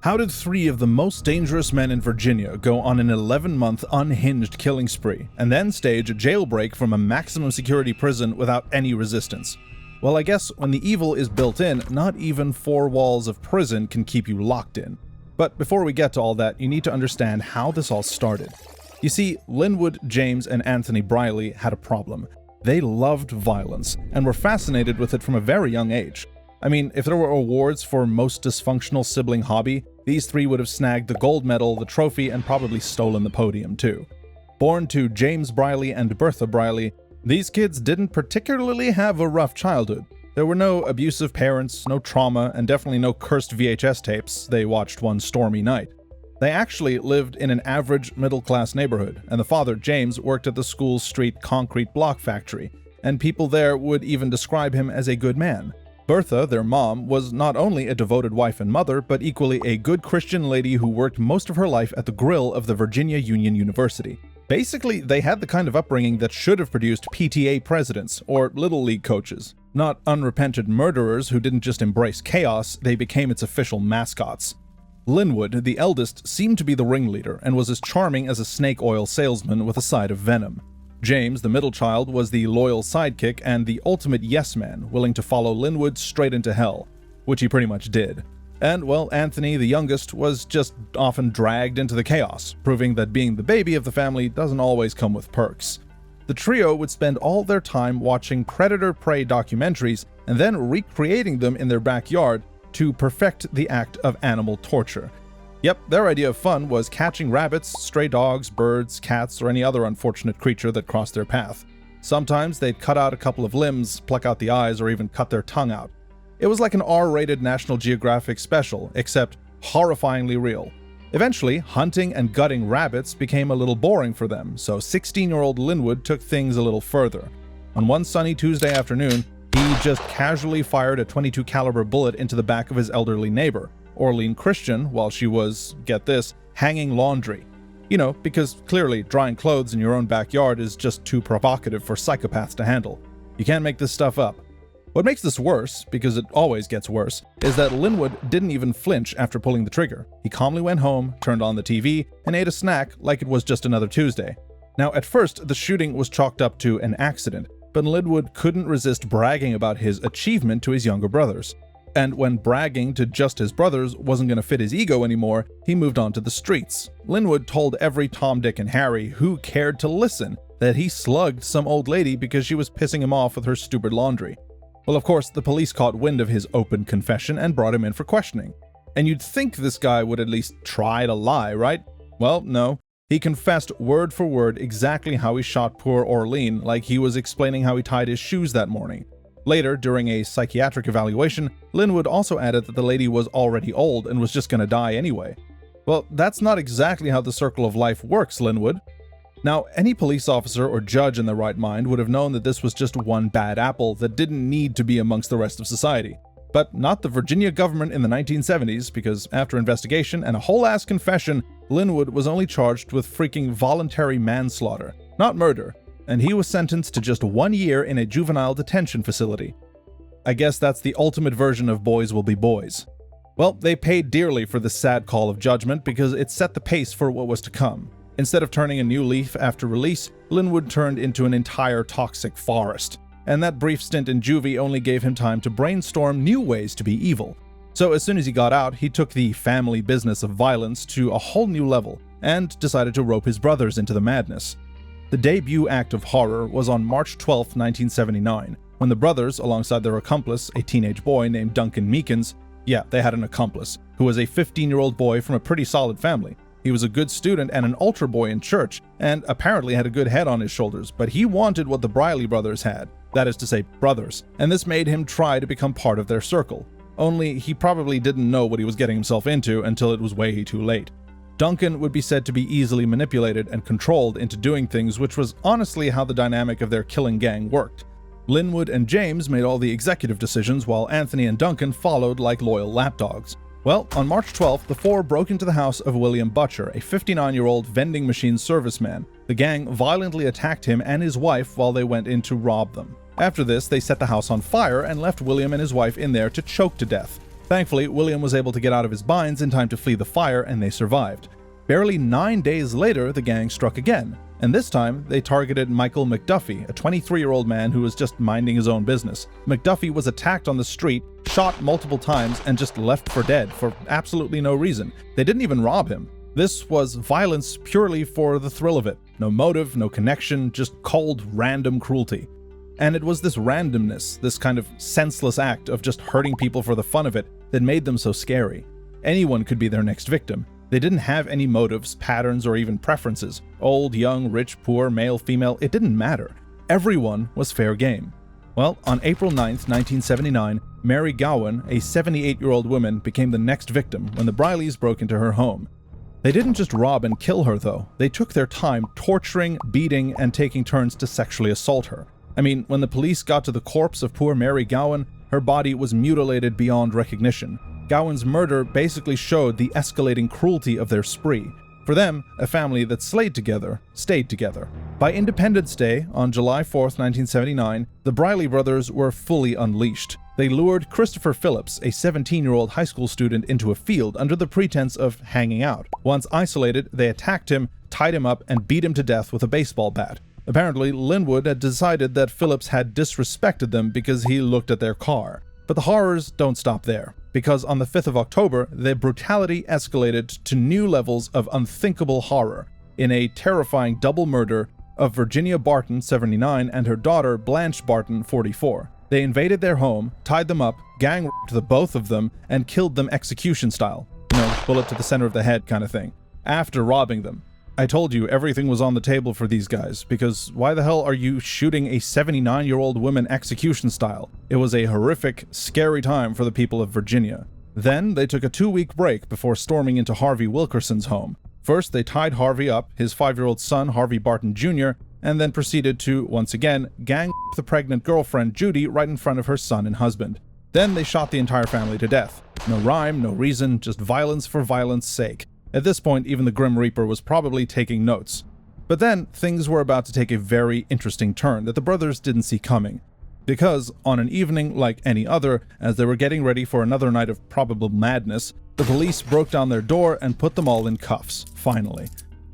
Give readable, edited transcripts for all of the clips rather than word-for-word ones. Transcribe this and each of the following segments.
How did three of the most dangerous men in Virginia go on an 11-month unhinged killing spree, and then stage a jailbreak from a maximum security prison without any resistance? Well, I guess when the evil is built in, not even 4 walls of prison can keep you locked in. But before we get to all that, you need to understand how this all started. You see, Linwood, James, and Anthony Briley had a problem. They loved violence, and were fascinated with it from a very young age. I mean, if there were awards for most dysfunctional sibling hobby, these three would have snagged the gold medal, the trophy, and probably stolen the podium too. Born to James Briley and Bertha Briley, these kids didn't particularly have a rough childhood. There were no abusive parents, no trauma, and definitely no cursed VHS tapes they watched one stormy night. They actually lived in an average middle-class neighborhood, and the father, James, worked at the school's street concrete block factory, and people there would even describe him as a good man. Bertha, their mom, was not only a devoted wife and mother, but equally a good Christian lady who worked most of her life at the grill of the Virginia Union University. Basically, they had the kind of upbringing that should have produced PTA presidents or Little League coaches. Not unrepentant murderers who didn't just embrace chaos, they became its official mascots. Linwood, the eldest, seemed to be the ringleader and was as charming as a snake oil salesman with a side of venom. James, the middle child, was the loyal sidekick and the ultimate yes-man, willing to follow Linwood straight into hell, which he pretty much did. And, well, Anthony, the youngest, was just often dragged into the chaos, proving that being the baby of the family doesn't always come with perks. The trio would spend all their time watching predator-prey documentaries and then recreating them in their backyard to perfect the act of animal torture. Yep, their idea of fun was catching rabbits, stray dogs, birds, cats, or any other unfortunate creature that crossed their path. Sometimes they'd cut out a couple of limbs, pluck out the eyes, or even cut their tongue out. It was like an R-rated National Geographic special, except horrifyingly real. Eventually, hunting and gutting rabbits became a little boring for them, so 16-year-old Linwood took things a little further. On one sunny Tuesday afternoon, he just casually fired a .22 caliber bullet into the back of his elderly neighbor, Orlean Christian, while she was, get this, hanging laundry. You know, because clearly drying clothes in your own backyard is just too provocative for psychopaths to handle. You can't make this stuff up. What makes this worse, because it always gets worse, is that Linwood didn't even flinch after pulling the trigger. He calmly went home, turned on the TV, and ate a snack like it was just another Tuesday. Now, at first, the shooting was chalked up to an accident, but Linwood couldn't resist bragging about his achievement to his younger brothers. And when bragging to just his brothers wasn't going to fit his ego anymore, he moved on to the streets. Linwood told every Tom, Dick, and Harry who cared to listen that he slugged some old lady because she was pissing him off with her stupid laundry. Well, of course, the police caught wind of his open confession and brought him in for questioning. And you'd think this guy would at least try to lie, right? Well, no. He confessed word for word exactly how he shot poor Orlean, like he was explaining how he tied his shoes that morning. Later, during a psychiatric evaluation, Linwood also added that the lady was already old and was just gonna die anyway. Well, that's not exactly how the circle of life works, Linwood. Now, any police officer or judge in their right mind would have known that this was just one bad apple that didn't need to be amongst the rest of society. But not the Virginia government in the 1970s, because after investigation and a whole-ass confession, Linwood was only charged with freaking voluntary manslaughter, not murder, and he was sentenced to just 1 year in a juvenile detention facility. I guess that's the ultimate version of boys will be boys. Well, they paid dearly for this sad call of judgment because it set the pace for what was to come. Instead of turning a new leaf after release, Linwood turned into an entire toxic forest. And that brief stint in juvie only gave him time to brainstorm new ways to be evil. So as soon as he got out, he took the family business of violence to a whole new level, and decided to rope his brothers into the madness. The debut act of horror was on March 12, 1979, when the brothers, alongside their accomplice, a teenage boy named Duncan Meekins, yeah, they had an accomplice, who was a 15-year-old boy from a pretty solid family. He was a good student and an altar boy in church, and apparently had a good head on his shoulders, but he wanted what the Briley brothers had, that is to say, brothers, and this made him try to become part of their circle. Only he probably didn't know what he was getting himself into until it was way too late. Duncan would be said to be easily manipulated and controlled into doing things, which was honestly how the dynamic of their killing gang worked. Linwood and James made all the executive decisions, while Anthony and Duncan followed like loyal lapdogs. Well, on March 12th, the four broke into the house of William Butcher, a 59-year-old vending machine serviceman. The gang violently attacked him and his wife while they went in to rob them. After this, they set the house on fire and left William and his wife in there to choke to death. Thankfully, William was able to get out of his binds in time to flee the fire, and they survived. Barely 9 days later, the gang struck again, and this time they targeted Michael McDuffie, a 23-year-old man who was just minding his own business. McDuffie was attacked on the street, shot multiple times, and just left for dead for absolutely no reason. They didn't even rob him. This was violence purely for the thrill of it. No motive, no connection, just cold, random cruelty. And it was this randomness, this kind of senseless act of just hurting people for the fun of it, that made them so scary. Anyone could be their next victim. They didn't have any motives, patterns, or even preferences. Old, young, rich, poor, male, female, it didn't matter. Everyone was fair game. Well, on April 9th, 1979, Mary Gowan, a 78-year-old woman, became the next victim when the Brileys broke into her home. They didn't just rob and kill her, though. They took their time torturing, beating, and taking turns to sexually assault her. I mean, when the police got to the corpse of poor Mary Gowan, her body was mutilated beyond recognition. Gowan's murder basically showed the escalating cruelty of their spree. For them, a family that slayed together, stayed together. By Independence Day, on July 4th, 1979, the Briley Brothers were fully unleashed. They lured Christopher Phillips, a 17-year-old high school student, into a field under the pretense of hanging out. Once isolated, they attacked him, tied him up, and beat him to death with a baseball bat. Apparently, Linwood had decided that Phillips had disrespected them because he looked at their car. But the horrors don't stop there, because on the 5th of October, their brutality escalated to new levels of unthinkable horror in a terrifying double murder of Virginia Barton, 79, and her daughter Blanche Barton, 44. They invaded their home, tied them up, gang-raped the both of them, and killed them execution style. Bullet to the center of the head kind of thing. After robbing them. I told you everything was on the table for these guys, because why the hell are you shooting a 79-year-old woman execution style? It was a horrific, scary time for the people of Virginia. Then they took a 2-week break before storming into Harvey Wilkerson's home. First, they tied Harvey up, his 5-year-old son Harvey Barton Jr., and then proceeded to, once again, gang the pregnant girlfriend Judy right in front of her son and husband. Then they shot the entire family to death. No rhyme, no reason, just violence for violence sake. At this point, even the Grim Reaper was probably taking notes. But then, things were about to take a very interesting turn that the brothers didn't see coming. Because, on an evening like any other, as they were getting ready for another night of probable madness, the police broke down their door and put them all in cuffs, finally.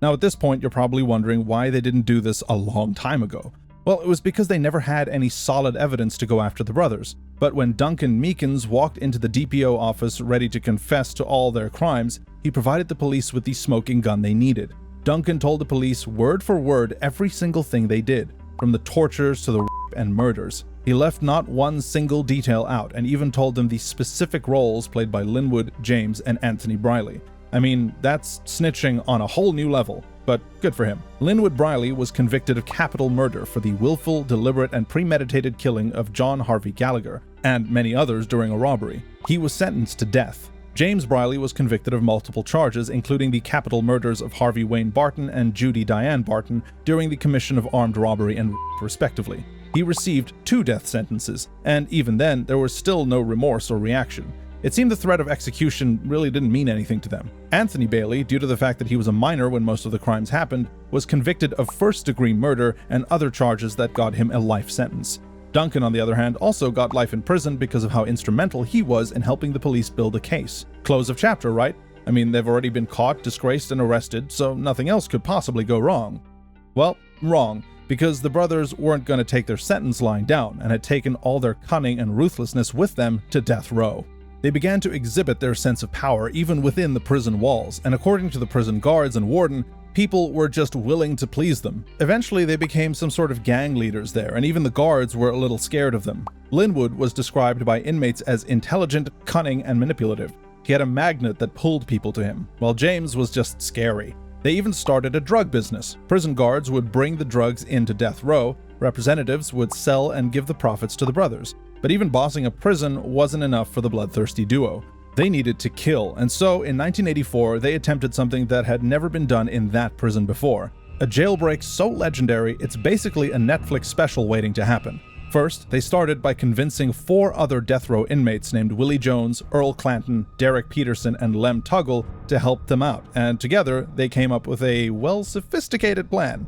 Now at this point, you're probably wondering why they didn't do this a long time ago. Well, it was because they never had any solid evidence to go after the brothers. But when Duncan Meekins walked into the DPO office ready to confess to all their crimes, he provided the police with the smoking gun they needed. Duncan told the police word for word every single thing they did, from the tortures to the rape and murders. He left not one single detail out, and even told them the specific roles played by Linwood, James, and Anthony Briley. I mean, that's snitching on a whole new level, but good for him. Linwood Briley was convicted of capital murder for the willful, deliberate, and premeditated killing of John Harvey Gallagher, and many others during a robbery. He was sentenced to death. James Briley was convicted of multiple charges, including the capital murders of Harvey Wayne Barton and Judy Diane Barton during the commission of armed robbery and rape, respectively. He received 2 death sentences, and even then, there was still no remorse or reaction. It seemed the threat of execution really didn't mean anything to them. Anthony Bailey, due to the fact that he was a minor when most of the crimes happened, was convicted of first-degree murder and other charges that got him a life sentence. Duncan, on the other hand, also got life in prison because of how instrumental he was in helping the police build a case. Close of chapter, right? I mean, they've already been caught, disgraced, and arrested, so nothing else could possibly go wrong. Well, wrong, because the brothers weren't going to take their sentence lying down and had taken all their cunning and ruthlessness with them to death row. They began to exhibit their sense of power even within the prison walls, and according to the prison guards and warden, people were just willing to please them. Eventually, they became some sort of gang leaders there, and even the guards were a little scared of them. Linwood was described by inmates as intelligent, cunning, and manipulative. He had a magnet that pulled people to him, while James was just scary. They even started a drug business. Prison guards would bring the drugs into death row, representatives would sell and give the profits to the brothers. But even bossing a prison wasn't enough for the bloodthirsty duo. They needed to kill, and so in 1984, they attempted something that had never been done in that prison before. A jailbreak so legendary, it's basically a Netflix special waiting to happen. First, they started by convincing 4 other death row inmates named Willie Jones, Earl Clanton, Derek Peterson, and Lem Tuggle to help them out, and together they came up with a, well, sophisticated plan.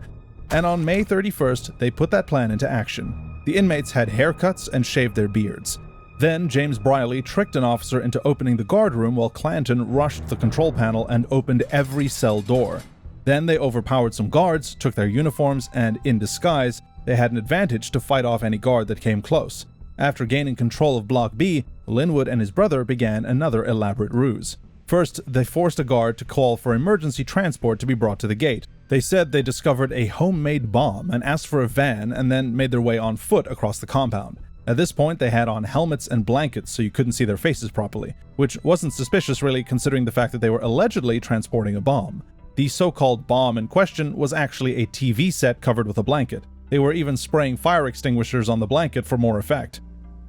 And on May 31st, they put that plan into action. The inmates had haircuts and shaved their beards. Then James Briley tricked an officer into opening the guard room while Clanton rushed the control panel and opened every cell door. Then they overpowered some guards, took their uniforms, and in disguise, they had an advantage to fight off any guard that came close. After gaining control of Block B, Linwood and his brother began another elaborate ruse. First, they forced a guard to call for emergency transport to be brought to the gate. They said they discovered a homemade bomb and asked for a van, and then made their way on foot across the compound. At this point, they had on helmets and blankets so you couldn't see their faces properly, which wasn't suspicious really considering the fact that they were allegedly transporting a bomb. The so-called bomb in question was actually a TV set covered with a blanket. They were even spraying fire extinguishers on the blanket for more effect.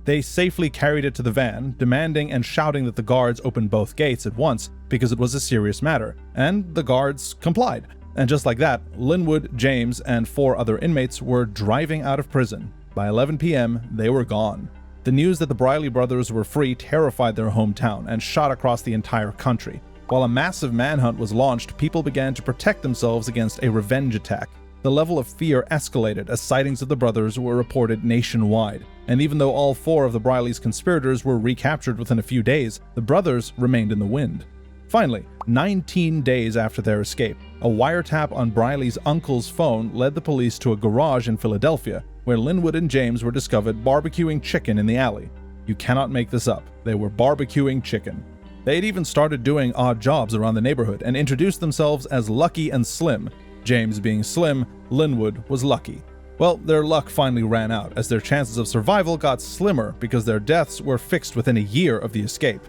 They safely carried it to the van, demanding and shouting that the guards open both gates at once because it was a serious matter, and the guards complied. And just like that, Linwood, James, and 4 other inmates were driving out of prison. By 11 p.m., they were gone. The news that the Briley brothers were free terrified their hometown and shot across the entire country. While a massive manhunt was launched, people began to protect themselves against a revenge attack. The level of fear escalated as sightings of the brothers were reported nationwide. And even though all 4 of the Briley's conspirators were recaptured within a few days, the brothers remained in the wind. Finally, 19 days after their escape, a wiretap on Briley's uncle's phone led the police to a garage in Philadelphia, where Linwood and James were discovered barbecuing chicken in the alley. You cannot make this up. They were barbecuing chicken. They had even started doing odd jobs around the neighborhood and introduced themselves as Lucky and Slim. James being Slim, Linwood was Lucky. Well, their luck finally ran out, as their chances of survival got slimmer because their deaths were fixed within a year of the escape.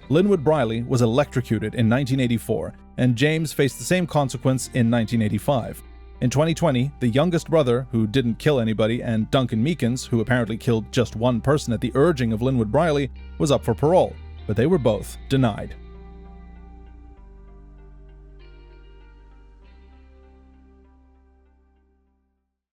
Linwood Briley was electrocuted in 1984, and James faced the same consequence in 1985. In 2020, the youngest brother, who didn't kill anybody, and Duncan Meekins, who apparently killed just one person at the urging of Linwood Briley, was up for parole, but they were both denied.